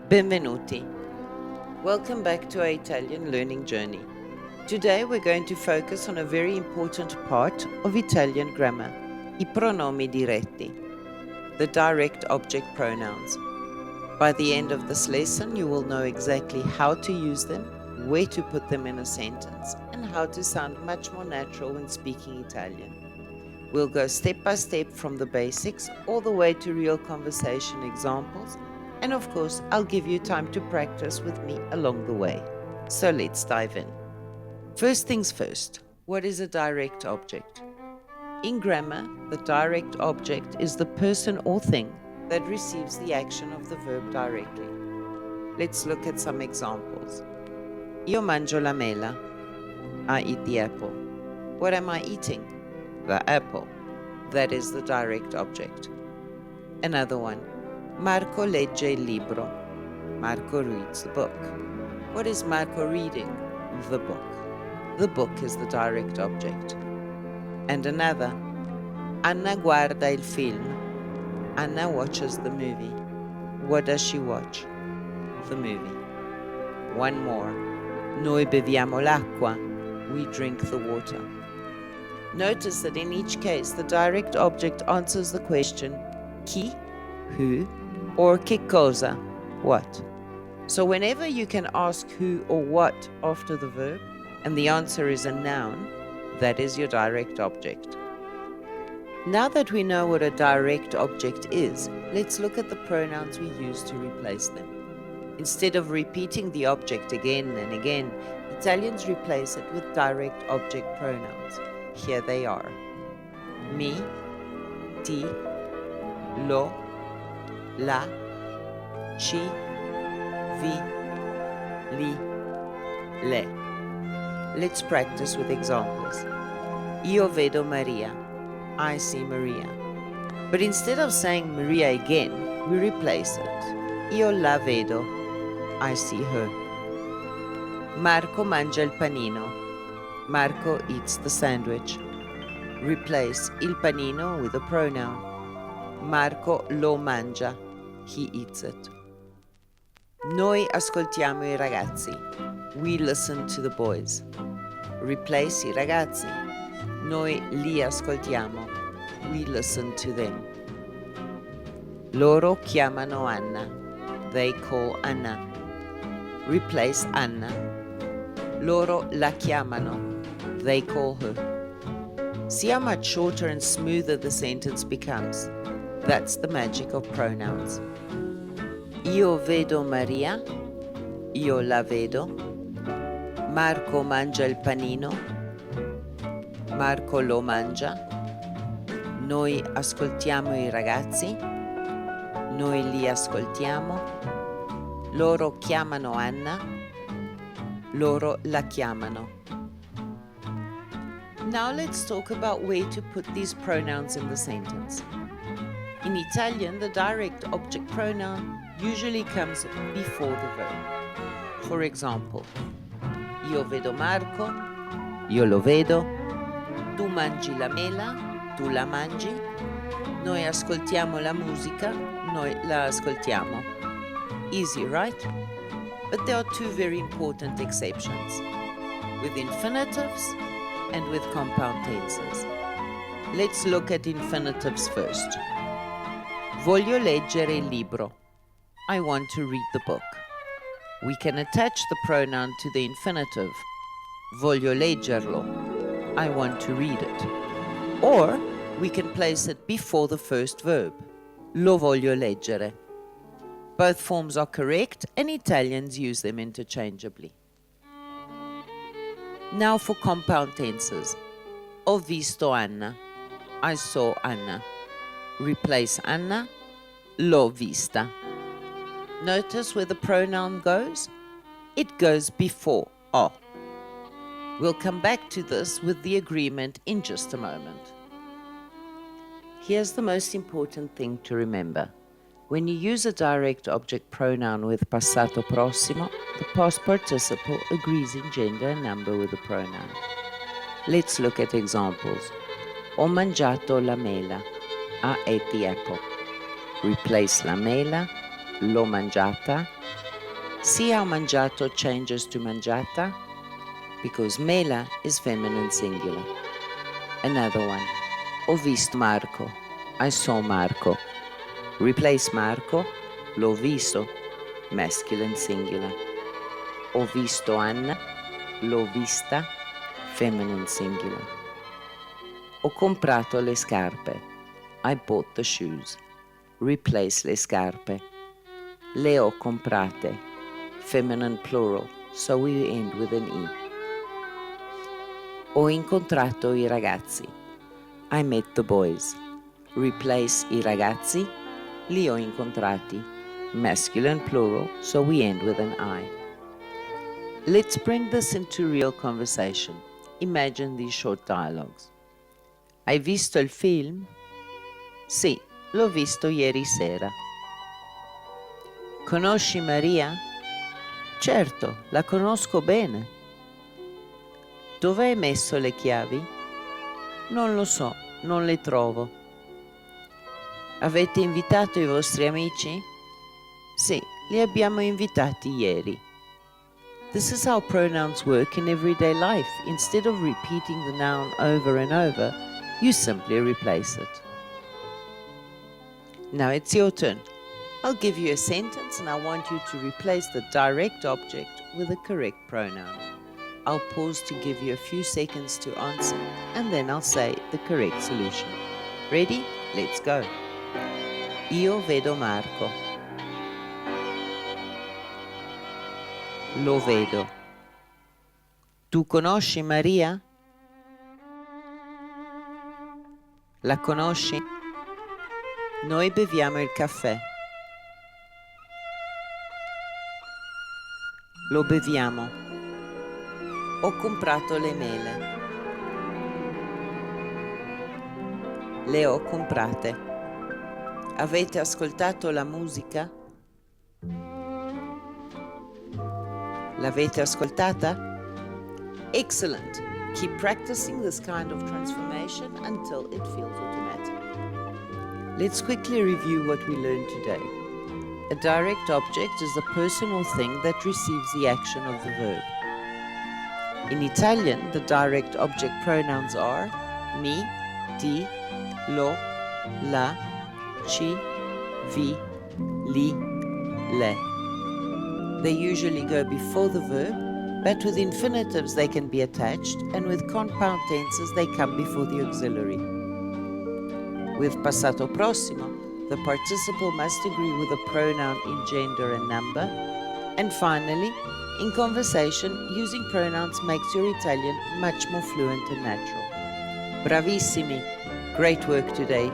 Benvenuti. Welcome back to our Italian learning journey. Today we're going to focus on a very important part of Italian grammar, I pronomi diretti, the direct object pronouns. By the end of this lesson, you will know exactly how to use them, where to put them in a sentence, and how to sound much more natural when speaking Italian. We'll go step by step from the basics all the way to real conversation examples. And of course, I'll give you time to practice with me along the way. So let's dive in. First things first, what is a direct object? In grammar, the direct object is the person or thing that receives the action of the verb directly. Let's look at some examples. Io mangio la mela. I eat the apple. What am I eating? The apple. That is the direct object. Another one. Marco legge il libro. Marco reads the book. What is Marco reading? The book. The book is the direct object. And another. Anna guarda il film. Anna watches the movie. What does she watch? The movie. One more. Noi beviamo l'acqua. We drink the water. Notice that in each case, the direct object answers the question chi, who, or che cosa, what. So whenever you can ask who or what after the verb, and the answer is a noun, that is your direct object. Now that we know what a direct object is, let's look at the pronouns we use to replace them. Instead of repeating the object again and again, Italians replace it with direct object pronouns. Here they are. Mi, ti, lo, la, ci, vi, li, le. Let's practice with examples. Io vedo Maria. I see Maria. But instead of saying Maria again, we replace it. Io la vedo. I see her. Marco mangia il panino. Marco eats the sandwich. Replace il panino with a pronoun. Marco lo mangia. He eats it. Noi ascoltiamo I ragazzi. We listen to the boys. Replace I ragazzi. Noi li ascoltiamo. We listen to them. Loro chiamano Anna. They call Anna. Replace Anna. Loro la chiamano. They call her. See how much shorter and smoother the sentence becomes. That's the magic of pronouns. Io vedo Maria. Io la vedo. Marco mangia il panino. Marco lo mangia. Noi ascoltiamo I ragazzi. Noi li ascoltiamo. Loro chiamano Anna. Loro la chiamano. Now let's talk about where to put these pronouns in the sentence. In Italian, the direct object pronoun usually comes before the verb. For example, io vedo Marco, io lo vedo, tu mangi la mela, tu la mangi, noi ascoltiamo la musica, noi la ascoltiamo. Easy, right? But there are two very important exceptions, with infinitives and with compound tenses. Let's look at infinitives first. Voglio leggere il libro. I want to read the book. We can attach the pronoun to the infinitive. Voglio leggerlo. I want to read it. Or we can place it before the first verb. Lo voglio leggere. Both forms are correct and Italians use them interchangeably. Now for compound tenses. Ho visto Anna. I saw Anna. Replace Anna. L'ho vista. Notice where the pronoun goes? It goes before o. We'll come back to this with the agreement in just a moment. Here's the most important thing to remember. When you use a direct object pronoun with passato prossimo, the past participle agrees in gender and number with the pronoun. Let's look at examples. Ho mangiato la mela. I ate the apple. Replace la mela, l'ho mangiata, See how mangiato changes to mangiata? Because mela is feminine singular. Another one. Ho visto Marco. I saw Marco. Replace Marco. L'ho visto. Masculine singular. Ho visto Anna. L'ho vista. Feminine singular. Ho comprato le scarpe. I bought the shoes. Replace le scarpe. Le ho comprate. Feminine plural, so we end with an E. Ho incontrato i ragazzi. I met the boys. Replace i ragazzi. Li ho incontrati. Masculine plural, so we end with an I. Let's bring this into real conversation. Imagine these short dialogues. Hai visto il film? Sì, l'ho visto ieri sera. Conosci Maria? Certo, la conosco bene. Dove hai messo le chiavi? Non lo so, non le trovo. Avete invitato i vostri amici? Sì, li abbiamo invitati ieri. This is how pronouns work in everyday life. Instead of repeating the noun over and over, you simply replace it. Now it's your turn. I'll give you a sentence and I want you to replace the direct object with a correct pronoun. I'll pause to give you a few seconds to answer and then I'll say the correct solution. Ready? Let's go. Io vedo Marco. Lo vedo. Tu conosci Maria? La conosci? Noi beviamo il caffè. Lo beviamo. Ho comprato le mele. Le ho comprate. Avete ascoltato la musica? L'avete ascoltata? Excellent. Keep practicing this kind of transformation until it feels automatic. Let's quickly review what we learned today. A direct object is the person or thing that receives the action of the verb. In Italian, the direct object pronouns are mi, ti, lo, la, ci, vi, li, le. They usually go before the verb, but with infinitives they can be attached, and with compound tenses they come before the auxiliary. With passato prossimo, the participle must agree with the pronoun in gender and number. And finally, in conversation, using pronouns makes your Italian much more fluent and natural. Bravissimi! Great work today.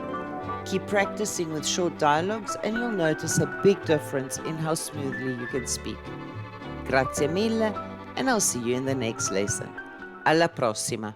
Keep practicing with short dialogues and you'll notice a big difference in how smoothly you can speak. Grazie mille, and I'll see you in the next lesson. Alla prossima!